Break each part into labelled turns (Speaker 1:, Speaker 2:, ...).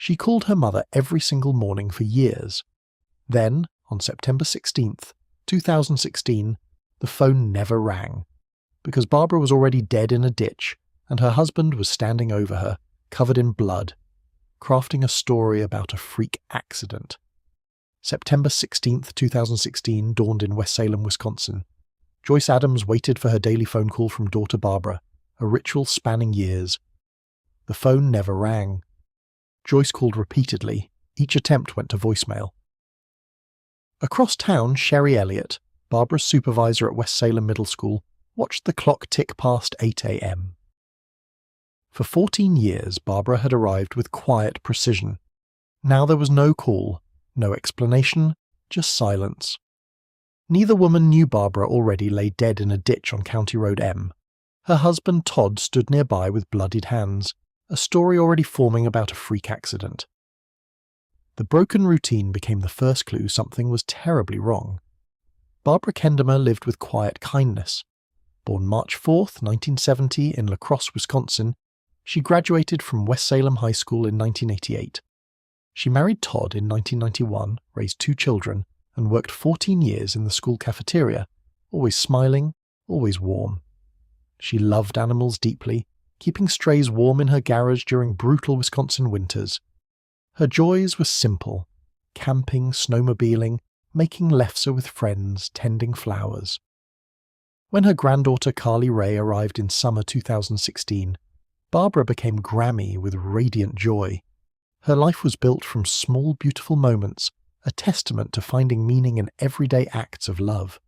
Speaker 1: She called her mother every single morning for years. Then, on September 16th, 2016, the phone never rang, because Barbara was already dead in a ditch and her husband was standing over her, covered in blood, crafting a story about a freak accident. September 16th, 2016 dawned in West Salem, Wisconsin. Joyce Adams waited for her daily phone call from daughter Barbara, a ritual spanning years. The phone never rang. Joyce called repeatedly. Each attempt went to voicemail. Across town, Sherry Elliott, Barbara's supervisor at West Salem Middle School, watched the clock tick past 8 a.m. For 14 years, Barbara had arrived with quiet precision. Now there was no call, no explanation, just silence. Neither woman knew Barbara already lay dead in a ditch on County Road M. Her husband Todd stood nearby with bloodied hands, a story already forming about a freak accident. The broken routine became the first clue something was terribly wrong. Barbara Kendammer lived with quiet kindness. Born March 4th, 1970 in La Crosse, Wisconsin, she graduated from West Salem High School in 1988. She married Todd in 1991, raised 2 children, and worked 14 years in the school cafeteria, always smiling, always warm. She loved animals deeply, keeping strays warm in her garage during brutal Wisconsin winters. Her joys were simple: camping, snowmobiling, making lefse with friends, tending flowers. When her granddaughter Carly Rae arrived in summer 2016, Barbara became Grammy with radiant joy. Her life was built from small, beautiful moments, a testament to finding meaning in everyday acts of love.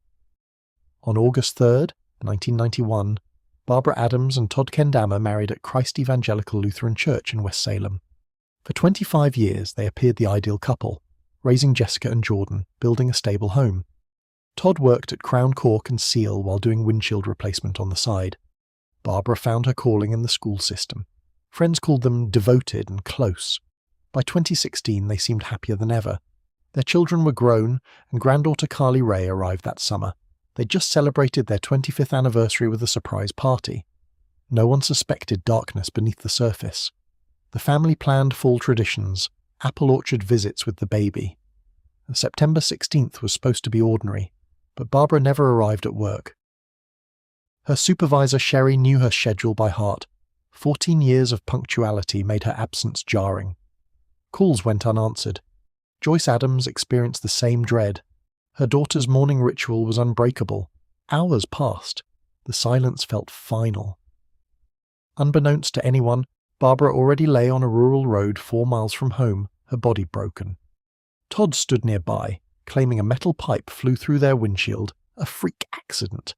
Speaker 1: On August 3rd, 1991, Barbara Adams and Todd Kendammer married at Christ Evangelical Lutheran Church in West Salem. For 25 years, they appeared the ideal couple, raising Jessica and Jordan, building a stable home. Todd worked at Crown Cork and Seal while doing windshield replacement on the side. Barbara found her calling in the school system. Friends called them devoted and close. By 2016, they seemed happier than ever. Their children were grown, and granddaughter Carly Rae arrived that summer. They'd just celebrated their 25th anniversary with a surprise party. No one suspected darkness beneath the surface. The family planned fall traditions, apple orchard visits with the baby. September 16th was supposed to be ordinary, but Barbara never arrived at work. Her supervisor Sherry knew her schedule by heart. 14 years of punctuality made her absence jarring. Calls went unanswered. Joyce Adams experienced the same dread. Her daughter's morning ritual was unbreakable. Hours passed. The silence felt final. Unbeknownst to anyone, Barbara already lay on a rural road 4 miles from home, her body broken. Todd stood nearby, claiming a metal pipe flew through their windshield, a freak accident.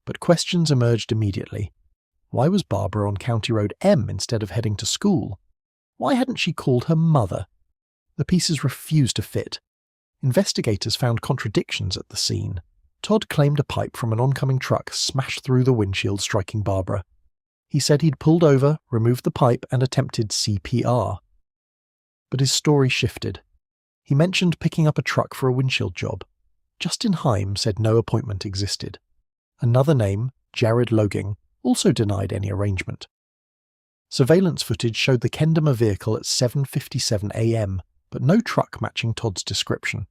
Speaker 1: But questions emerged immediately. Why was Barbara on County Road M instead of heading to school? Why hadn't she called her mother? The pieces refused to fit. Investigators found contradictions at the scene. Todd claimed a pipe from an oncoming truck smashed through the windshield, striking Barbara. He said he'd pulled over, removed the pipe, and attempted CPR. But his story shifted. He mentioned picking up a truck for a windshield job. Justin Heim said no appointment existed. Another name, Jared Loging, also denied any arrangement. Surveillance footage showed the Kendammer vehicle at 7:57 a.m., but no truck matching Todd's description.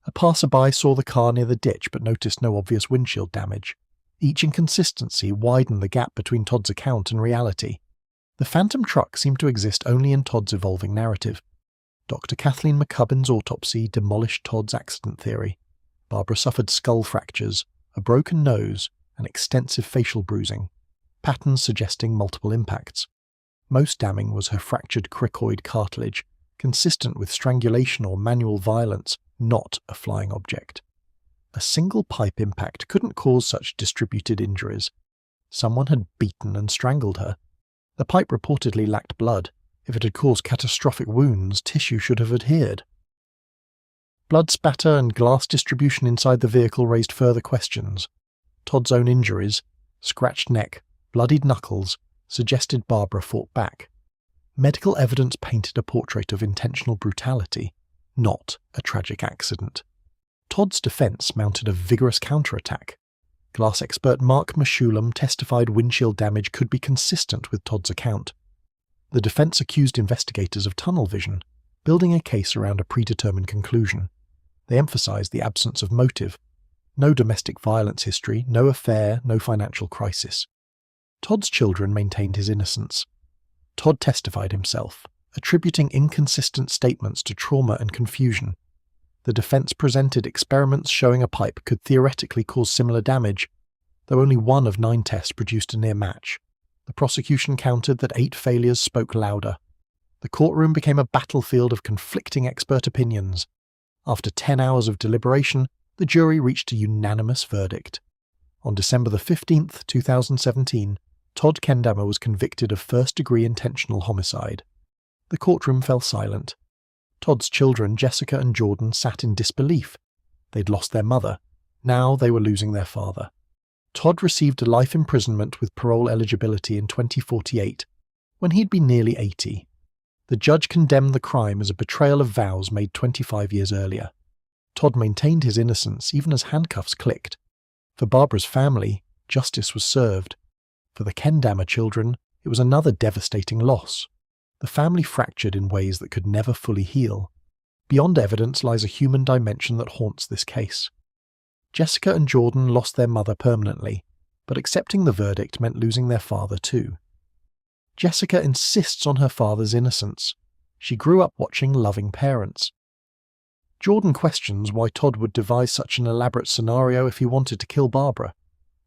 Speaker 1: A passerby saw the car near the ditch but noticed no obvious windshield damage. Each inconsistency widened the gap between Todd's account and reality. The phantom truck seemed to exist only in Todd's evolving narrative. Dr. Kathleen McCubbin's autopsy demolished Todd's accident theory. Barbara suffered skull fractures, a broken nose, and extensive facial bruising, patterns suggesting multiple impacts. Most damning was her fractured cricoid cartilage, consistent with strangulation or manual violence, not a flying object. A single pipe impact couldn't cause such distributed injuries. Someone had beaten and strangled her. The pipe reportedly lacked blood. If it had caused catastrophic wounds, tissue should have adhered. Blood spatter and glass distribution inside the vehicle raised further questions. Todd's own injuries, scratched neck, bloodied knuckles, suggested Barbara fought back. Medical evidence painted a portrait of intentional brutality, not a tragic accident. Todd's defense mounted a vigorous counterattack. Glass expert Mark Meshulam testified windshield damage could be consistent with Todd's account. The defense accused investigators of tunnel vision, building a case around a predetermined conclusion. They emphasized the absence of motive. No domestic violence history, no affair, no financial crisis. Todd's children maintained his innocence. Todd testified himself, attributing inconsistent statements to trauma and confusion. The defense presented experiments showing a pipe could theoretically cause similar damage, though only 1 of 9 tests produced a near match. The prosecution countered that 8 failures spoke louder. The courtroom became a battlefield of conflicting expert opinions. After 10 hours of deliberation, the jury reached a unanimous verdict. On December 15, 2017, Todd Kendammer was convicted of first-degree intentional homicide. The courtroom fell silent. Todd's children, Jessica and Jordan, sat in disbelief. They'd lost their mother. Now they were losing their father. Todd received a life imprisonment with parole eligibility in 2048, when he'd been nearly 80. The judge condemned the crime as a betrayal of vows made 25 years earlier. Todd maintained his innocence even as handcuffs clicked. For Barbara's family, justice was served. For the Kendammer children, it was another devastating loss. The family fractured in ways that could never fully heal. Beyond evidence lies a human dimension that haunts this case. Jessica and Jordan lost their mother permanently, but accepting the verdict meant losing their father too. Jessica insists on her father's innocence. She grew up watching loving parents. Jordan questions why Todd would devise such an elaborate scenario if he wanted to kill Barbara.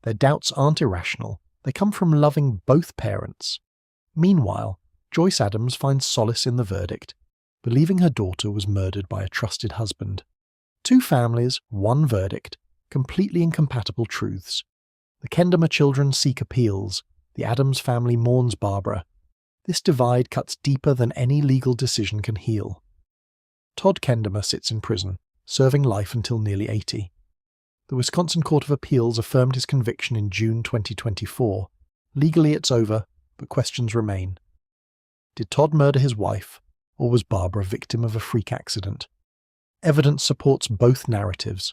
Speaker 1: Their doubts aren't irrational. They come from loving both parents. Meanwhile, Joyce Adams finds solace in the verdict, believing her daughter was murdered by a trusted husband. 2 families, 1 verdict, completely incompatible truths. The Kendammer children seek appeals. The Adams family mourns Barbara. This divide cuts deeper than any legal decision can heal. Todd Kendammer sits in prison, serving life until nearly 80. The Wisconsin Court of Appeals affirmed his conviction in June 2024. Legally it's over, but questions remain. Did Todd murder his wife, or was Barbara a victim of a freak accident? Evidence supports both narratives.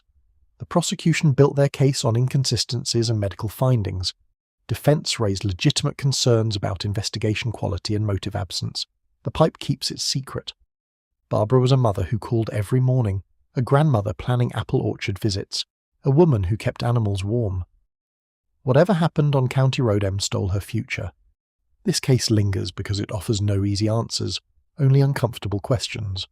Speaker 1: The prosecution built their case on inconsistencies and medical findings. Defense raised legitimate concerns about investigation quality and motive absence. The pipe keeps its secret. Barbara was a mother who called every morning, a grandmother planning apple orchard visits, a woman who kept animals warm. Whatever happened on County Road M stole her future. This case lingers because it offers no easy answers, only uncomfortable questions.